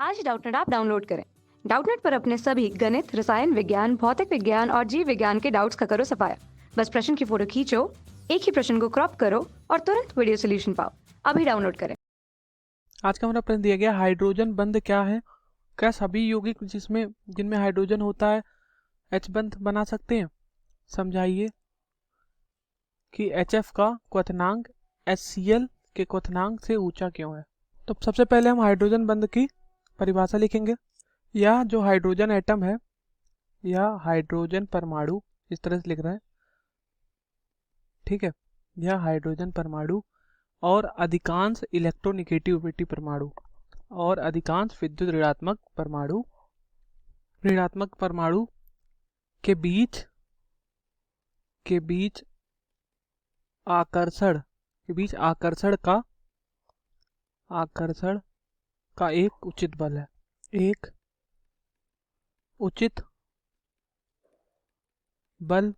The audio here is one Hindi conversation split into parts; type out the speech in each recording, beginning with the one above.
आज डाउटनेट ऐप डाउनलोड करें। डाउटनेट पर अपने सभी गणित, रसायन विज्ञान, भौतिक विज्ञान और जीव विज्ञान के डाउट्स का करो सफाया। बस प्रश्न की फोटो खींचो, एक ही प्रश्न को क्रॉप करो और तुरंत वीडियो सोल्यूशन पाओ। अभी डाउनलोड करें। आज का हमारा प्रश्न दिया गया, हाइड्रोजन बंध क्या है? क्या सभी यौगिक जिनमें हाइड्रोजन होता है एच बंध बना सकते हैं? समझाइए कि HF का क्वथनांक HCl के क्वथनांक से ऊंचा क्यों है। तो सबसे पहले हम हाइड्रोजन बंध की परिभाषा लिखेंगे। यह जो हाइड्रोजन एटम है, यह हाइड्रोजन परमाणु, इस तरह से लिख रहे हैं, ठीक है। यह हाइड्रोजन परमाणु और अधिकांश इलेक्ट्रोनिगेटिविटी परमाणु और अधिकांश विद्युत ऋणात्मक परमाणु के बीच आकर्षण का एक उचित बल है। एक उचित बल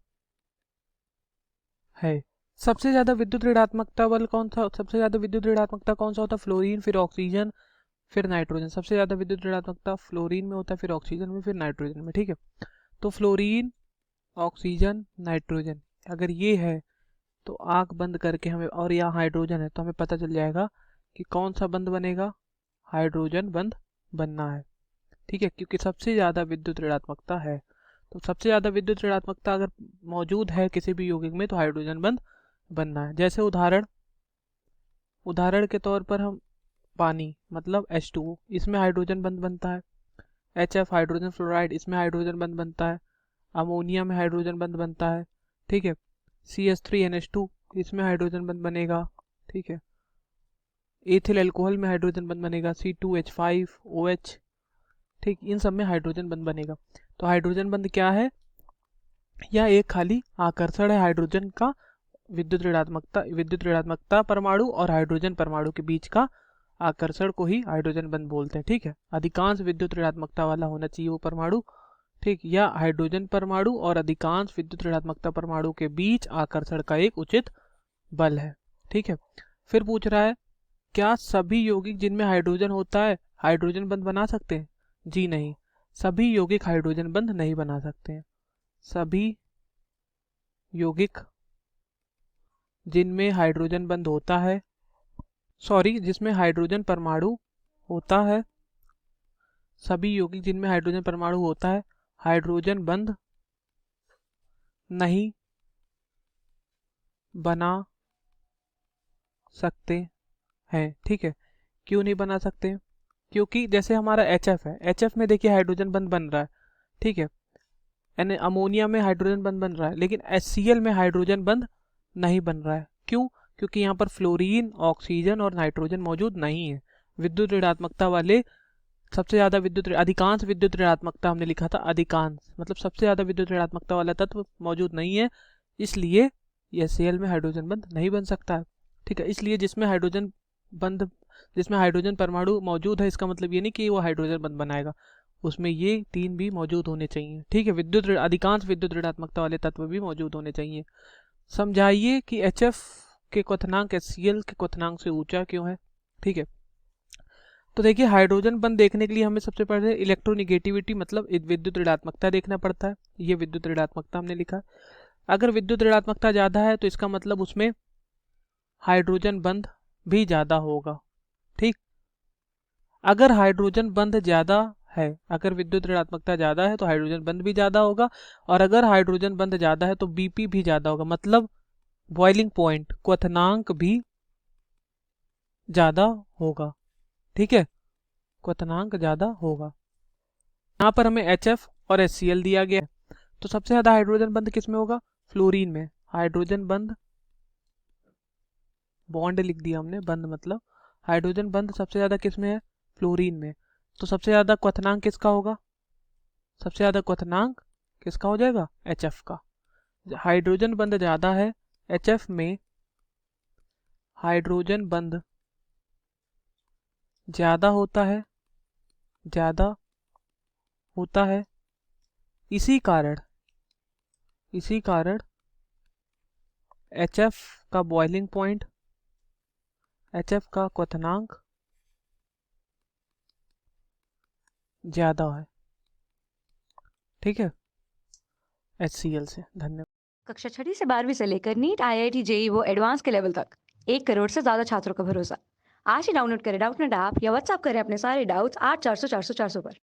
है। सबसे ज्यादा विद्युत ऋणात्मकता कौन सा होता है? फ्लोरीन, फिर ऑक्सीजन, फिर नाइट्रोजन। सबसे ज्यादा विद्युत ऋणात्मकता फ्लोरीन में होता है, फिर ऑक्सीजन में, फिर नाइट्रोजन में, ठीक है। तो फ्लोरीन, ऑक्सीजन, नाइट्रोजन, अगर ये है तो आंख बंद करके हमें, और यहाँ हाइड्रोजन है तो हमें पता चल जाएगा कि कौन सा बंध बनेगा, हाइड्रोजन बंध बनना है, ठीक है, क्योंकि सबसे ज़्यादा विद्युत ऋणात्मकता है। तो सबसे ज़्यादा विद्युत ऋणात्मकता अगर मौजूद है किसी भी यौगिक में तो हाइड्रोजन बंध बनना है। जैसे उदाहरण के तौर पर हम पानी मतलब H2O, इसमें हाइड्रोजन बंध बनता है। HF हाइड्रोजन फ्लोराइड, इसमें हाइड्रोजन बंध बनता है। अमोनिया में हाइड्रोजन बंध बनता है, ठीक है। CH3NH2, इसमें हाइड्रोजन बंध बनेगा, ठीक है। एथिल अल्कोहल में हाइड्रोजन बंध बनेगा, C2H5OH, ठीक, इन सब में हाइड्रोजन बंध बनेगा। तो हाइड्रोजन बंध क्या है? यह एक खाली आकर्षण है हाइड्रोजन का विद्युत ऋणात्मकता परमाणु और हाइड्रोजन परमाणु के बीच का आकर्षण को ही हाइड्रोजन बंध बोलते हैं, ठीक है। अधिकांश विद्युत ऋणात्मकता वाला होना चाहिए वो परमाणु, ठीक। या हाइड्रोजन परमाणु और अधिकांश विद्युत ऋणात्मकता परमाणु के बीच आकर्षण का एक उचित बल है, ठीक है। फिर पूछ रहा है, क्या सभी यौगिक जिनमें हाइड्रोजन होता है हाइड्रोजन बंध बना सकते हैं? जी नहीं, सभी यौगिक हाइड्रोजन बंध नहीं बना सकते हैं। सभी यौगिक जिनमें हाइड्रोजन बंध होता है, जिसमें हाइड्रोजन परमाणु होता है, सभी यौगिक जिनमें हाइड्रोजन परमाणु होता है हाइड्रोजन बंध नहीं बना सकते हैं, ठीक है। क्यों नहीं बना सकते हैं? क्योंकि जैसे हमारा HF है, HF में देखिए हाइड्रोजन बंध बन रहा है, ठीक है। यानी अमोनिया में हाइड्रोजन बंध बन रहा है, लेकिन HCl में हाइड्रोजन बंध नहीं बन रहा है। क्यों? क्योंकि यहाँ पर फ्लोरीन, ऑक्सीजन और नाइट्रोजन मौजूद नहीं है। विद्युत ऋणात्मकता वाले सबसे ज्यादा अधिकांश विद्युत ऋणात्मकता हमने लिखा था, अधिकांश मतलब सबसे ज्यादा विद्युत ऋणात्मकता वाला तत्व मौजूद नहीं है, इसलिए HCl में हाइड्रोजन बंध नहीं बन सकता है, ठीक है। इसलिए जिसमें हाइड्रोजन परमाणु मौजूद है, इसका मतलब ये नहीं कि वो हाइड्रोजन बंध बनाएगा, उसमें ये तीन भी मौजूद होने चाहिए, ठीक है। अधिकांश विद्युत ऋणात्मकता वाले तत्व भी मौजूद होने चाहिए। समझाइए कि HF के क्वथनांक HCl के क्वथनांक से ऊंचा क्यों है, ठीक है। तो देखिए, हाइड्रोजन बंध देखने के लिए हमें सबसे पहले इलेक्ट्रोनिगेटिविटी मतलब विद्युत ऋणात्मकता देखना पड़ता है। ये विद्युत ऋणात्मकता हमने लिखा। अगर विद्युत ऋणात्मकता ज़्यादा है तो इसका मतलब उसमें हाइड्रोजन बंध भी ज़्यादा होगा, ठीक। अगर हाइड्रोजन बंध ज़्यादा है, अगर विद्युत ऋणात्मकता ज़्यादा है तो हाइड्रोजन बंध भी ज़्यादा होगा, और अगर हाइड्रोजन बंध ज़्यादा है तो BP भी ज़्यादा होगा, मतलब बॉइलिंग पॉइंट क्वथनांक भी ज़्यादा होगा, ठीक है। क्वथनांक ज़्यादा होगा। यहाँ पर हमें HF और HCl दिया गया है, तो सबसे ज़्यादा हाइड्रोजन बंध किस में होगा? फ्लोरीन में। हाइड्रोजन बंध, बॉन्ड लिख दिया हमने, बंध मतलब हाइड्रोजन बंध सबसे ज़्यादा किस में है? फ्लोरीन में। तो सबसे ज़्यादा क्वथनांक किसका होगा? सबसे ज़्यादा क्वथनांक किसका हो जाएगा? HF का। हाइड्रोजन बंध ज़्यादा है HF में, हाइड्रोजन बंध ज़्यादा होता है, इसी कारण HF का बॉइलिंग पॉइंट, HF का क्वथनांक ज़्यादा है। ठीक है, HCL से। धन्यवाद। कक्षा 6ठी से 12वीं से लेकर नीट, IIT, JEE वो एडवांस के लेवल तक 1 करोड़ से ज़्यादा छात्रों का भरोसा। आज ही डाउनलोड करें डाउटनेट ऐप या व्हाट्सएप करें अपने सारे डाउट्स 8400 400 400 पर।